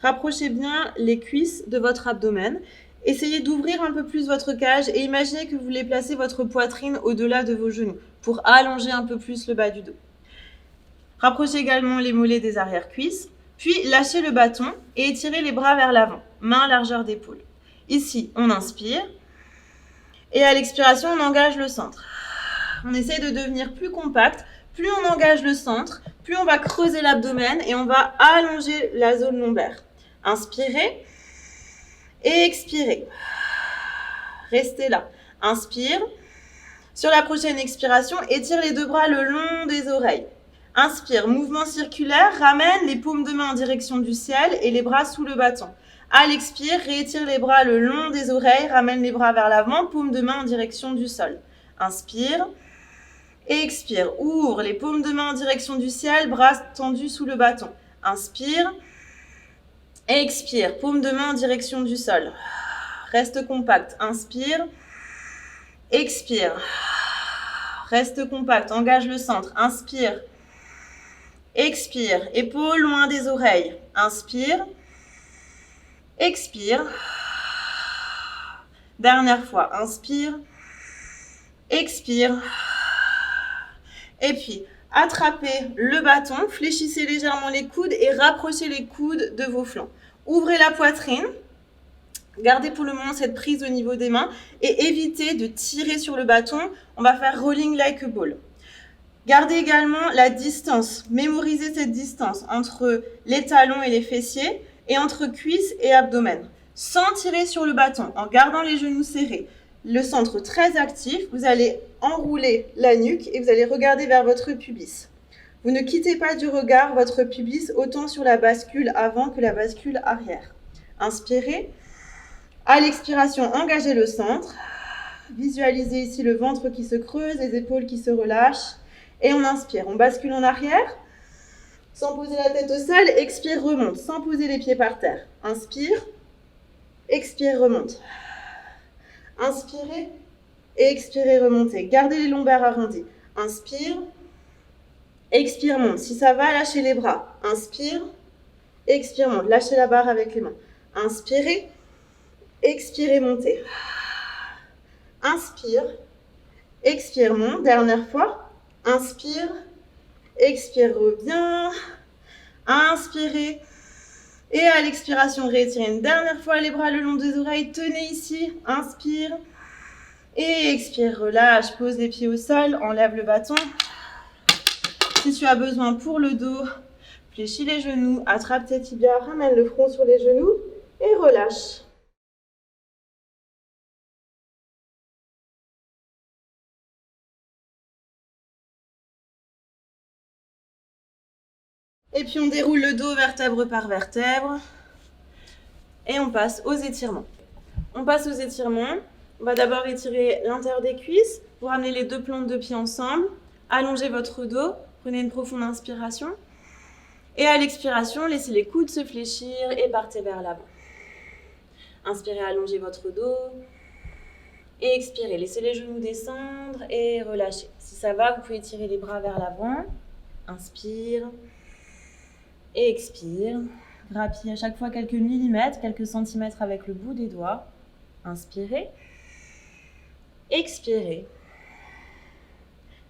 Rapprochez bien les cuisses de votre abdomen. Essayez d'ouvrir un peu plus votre cage et imaginez que vous voulez placer votre poitrine au-delà de vos genoux pour allonger un peu plus le bas du dos. Rapprochez également les mollets des arrière-cuisses, puis lâchez le bâton et étirez les bras vers l'avant, main largeur d'épaule. Ici, on inspire et à l'expiration, on engage le centre. On essaye de devenir plus compact. Plus on engage le centre, plus on va creuser l'abdomen et on va allonger la zone lombaire. Inspirez et expirez. Restez là. Inspire. Sur la prochaine expiration, étire les deux bras le long des oreilles. Inspire, mouvement circulaire, ramène les paumes de main en direction du ciel et les bras sous le bâton. À l'expire, réétire les bras le long des oreilles, ramène les bras vers l'avant, paumes de main en direction du sol. Inspire. Et expire, ouvre les paumes de main en direction du ciel, bras tendus sous le bâton. Inspire. Et expire, paume de main en direction du sol. Reste compact, inspire. Expire. Reste compact, engage le centre, inspire. Expire, épaules loin des oreilles. Inspire. Expire. Dernière fois, inspire. Expire. Et puis, attrapez le bâton, fléchissez légèrement les coudes et rapprochez les coudes de vos flancs. Ouvrez la poitrine, gardez pour le moment cette prise au niveau des mains et évitez de tirer sur le bâton. On va faire rolling like a ball. Gardez également la distance, mémorisez cette distance entre les talons et les fessiers et entre cuisses et abdomen. Sans tirer sur le bâton, en gardant les genoux serrés. Le centre très actif, vous allez enrouler la nuque et vous allez regarder vers votre pubis. Vous ne quittez pas du regard votre pubis autant sur la bascule avant que la bascule arrière. Inspirez. À l'expiration, engagez le centre. Visualisez ici le ventre qui se creuse, les épaules qui se relâchent. Et on inspire. On bascule en arrière. Sans poser la tête au sol, expire, remonte. Sans poser les pieds par terre. Inspire. Expire, remonte. Inspirez et expirez, remontez. Gardez les lombaires arrondis. Inspire, expire, monte. Si ça va, lâchez les bras. Inspire, expire, monte. Lâchez la barre avec les mains. Inspirez, expirez, montez. Inspire, expire, monte. Dernière fois. Inspire, expire, reviens. Inspirez. Et à l'expiration, réétirez une dernière fois les bras le long des oreilles. Tenez ici. Inspire. Et expire, relâche. Pose les pieds au sol. Enlève le bâton. Si tu as besoin pour le dos, fléchis les genoux. Attrape tes tibias. Ramène le front sur les genoux. Et relâche. Et puis on déroule le dos vertèbre par vertèbre. Et on passe aux étirements. On passe aux étirements. On va d'abord étirer l'intérieur des cuisses. Vous ramenez les deux plantes de pied ensemble. Allongez votre dos. Prenez une profonde inspiration. Et à l'expiration, laissez les coudes se fléchir et partez vers l'avant. Inspirez, allongez votre dos. Et expirez, laissez les genoux descendre et relâchez. Si ça va, vous pouvez tirer les bras vers l'avant. Inspire. Et expire. Grappille à chaque fois quelques millimètres, quelques centimètres avec le bout des doigts. Inspirez. Expirez.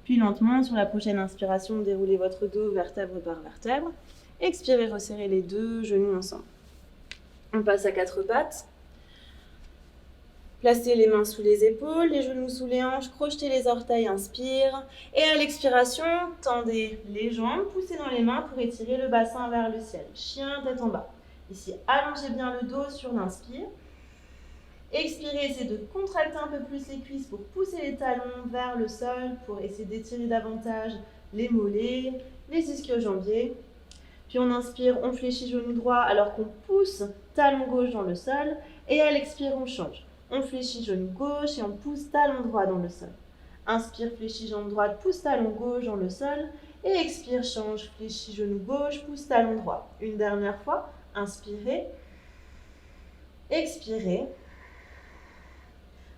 Puis lentement, sur la prochaine inspiration, déroulez votre dos vertèbre par vertèbre. Expirez, resserrez les deux genoux ensemble. On passe à quatre pattes. Placez les mains sous les épaules, les genoux sous les hanches, crochetez les orteils, inspire. Et à l'expiration, tendez les jambes, poussez dans les mains pour étirer le bassin vers le ciel. Chien, tête en bas. Ici, allongez bien le dos sur l'inspire. Expirez, essayez de contracter un peu plus les cuisses pour pousser les talons vers le sol, pour essayer d'étirer davantage les mollets, les ischio-jambiers. Puis on inspire, on fléchit genou droit alors qu'on pousse talon gauche dans le sol. Et à l'expire, on change. On fléchit genou gauche et on pousse talon droit dans le sol. Inspire, fléchis jambe droite, pousse talon gauche dans le sol. Et expire, change, fléchis genou gauche, pousse talon droit. Une dernière fois, inspirez, expirez.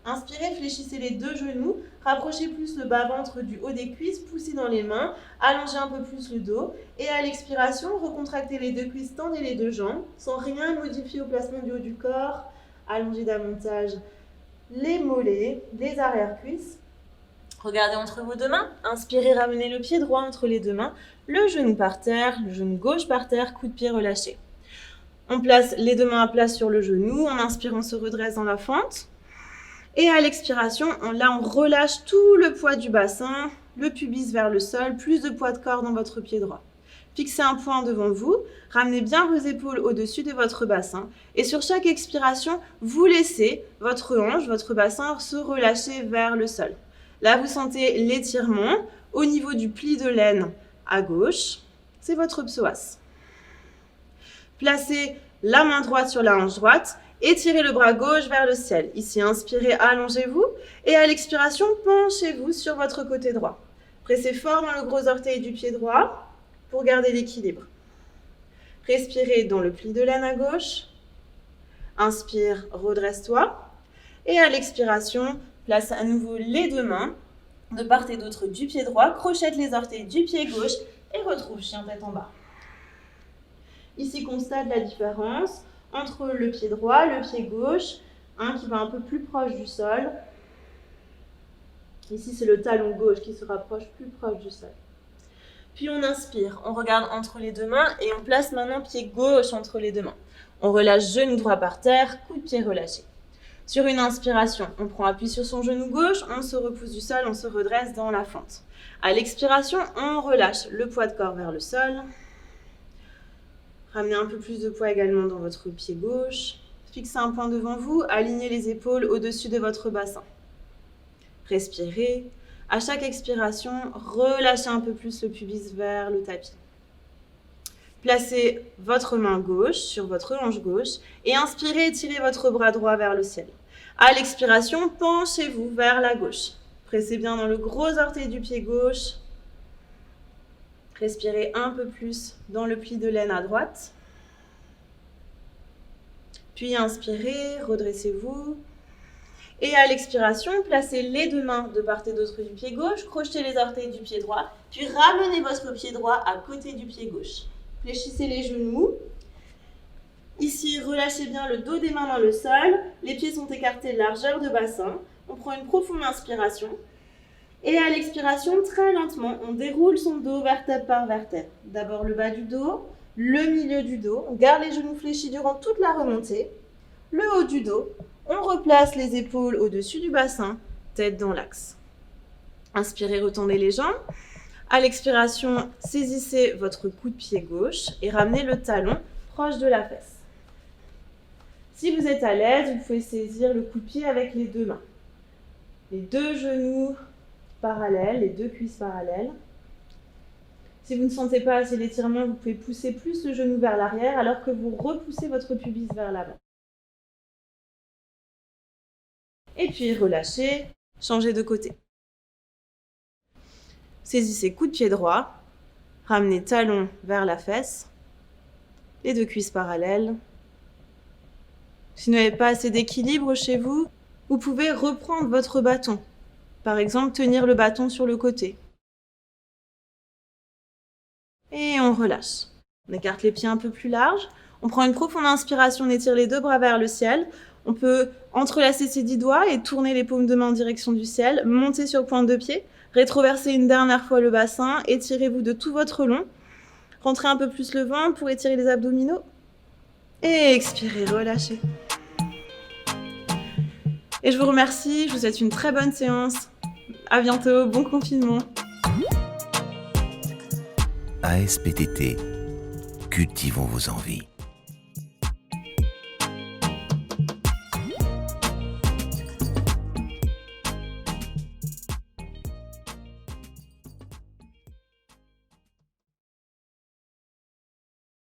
Inspirez, fléchissez les deux genoux, rapprochez plus le bas-ventre du haut des cuisses, poussez dans les mains, allongez un peu plus le dos. Et à l'expiration, recontractez les deux cuisses, tendez les deux jambes, sans rien modifier au placement du haut du corps. Allongez davantage les mollets, les arrière-cuisses. Regardez entre vos deux mains. Inspirez, ramenez le pied droit entre les deux mains, le genou par terre, le genou gauche par terre, coup de pied relâché. On place les deux mains à plat sur le genou. En inspirant, on se redresse dans la fente. Et à l'expiration, on relâche tout le poids du bassin, le pubis vers le sol, plus de poids de corps dans votre pied droit. Fixez un point devant vous, ramenez bien vos épaules au-dessus de votre bassin. Et sur chaque expiration, vous laissez votre hanche, votre bassin se relâcher vers le sol. Là, vous sentez l'étirement au niveau du pli de l'aine à gauche. C'est votre psoas. Placez la main droite sur la hanche droite. Étirez le bras gauche vers le ciel. Ici, inspirez, allongez-vous. Et à l'expiration, penchez-vous sur votre côté droit. Pressez fort dans le gros orteil du pied droit pour garder l'équilibre. Respirez dans le pli de l'aine à gauche. Inspire, redresse-toi. Et à l'expiration, place à nouveau les deux mains de part et d'autre du pied droit. Crochette les orteils du pied gauche et retrouve chien tête en bas. Ici, constate la différence entre le pied droit, le pied gauche, qui va un peu plus proche du sol. Ici, c'est le talon gauche qui se rapproche plus proche du sol. Puis on inspire, on regarde entre les deux mains et on place maintenant pied gauche entre les deux mains. On relâche genou droit par terre, coup de pied relâché. Sur une inspiration, on prend appui sur son genou gauche, on se repousse du sol, on se redresse dans la fente. À l'expiration, on relâche le poids de corps vers le sol. Ramenez un peu plus de poids également dans votre pied gauche. Fixez un point devant vous, alignez les épaules au-dessus de votre bassin. Respirez. À chaque expiration, relâchez un peu plus le pubis vers le tapis. Placez votre main gauche sur votre hanche gauche et inspirez, étirez votre bras droit vers le ciel. À l'expiration, penchez-vous vers la gauche. Pressez bien dans le gros orteil du pied gauche. Respirez un peu plus dans le pli de l'aine à droite. Puis inspirez, redressez-vous. Et à l'expiration, placez les deux mains de part et d'autre du pied gauche, crochetez les orteils du pied droit, puis ramenez votre pied droit à côté du pied gauche. Fléchissez les genoux. Ici, relâchez bien le dos des mains dans le sol. Les pieds sont écartés de largeur de bassin. On prend une profonde inspiration. Et à l'expiration, très lentement, on déroule son dos vertèbre par vertèbre. D'abord le bas du dos, le milieu du dos. On garde les genoux fléchis durant toute la remontée. Le haut du dos. On replace les épaules au-dessus du bassin, tête dans l'axe. Inspirez, retendez les jambes. À l'expiration, saisissez votre coup de pied gauche et ramenez le talon proche de la fesse. Si vous êtes à l'aise, vous pouvez saisir le coup de pied avec les deux mains. Les deux genoux parallèles, les deux cuisses parallèles. Si vous ne sentez pas assez l'étirement, vous pouvez pousser plus le genou vers l'arrière alors que vous repoussez votre pubis vers l'avant. Et puis relâchez, changez de côté. Saisissez coup de pied droit, ramenez talon vers la fesse, les deux cuisses parallèles. Si vous n'avez pas assez d'équilibre chez vous, vous pouvez reprendre votre bâton. Par exemple, tenir le bâton sur le côté. Et on relâche. On écarte les pieds un peu plus larges. On prend une profonde inspiration, on étire les deux bras vers le ciel. On peut entrelacer ses 10 doigts et tourner les paumes de main en direction du ciel. Monter sur pointe de pied. Rétroverser une dernière fois le bassin. Étirez-vous de tout votre long. Rentrez un peu plus le ventre pour étirer les abdominaux. Et expirez, relâchez. Et je vous remercie. Je vous souhaite une très bonne séance. À bientôt. Bon confinement. ASPTT, cultivons vos envies.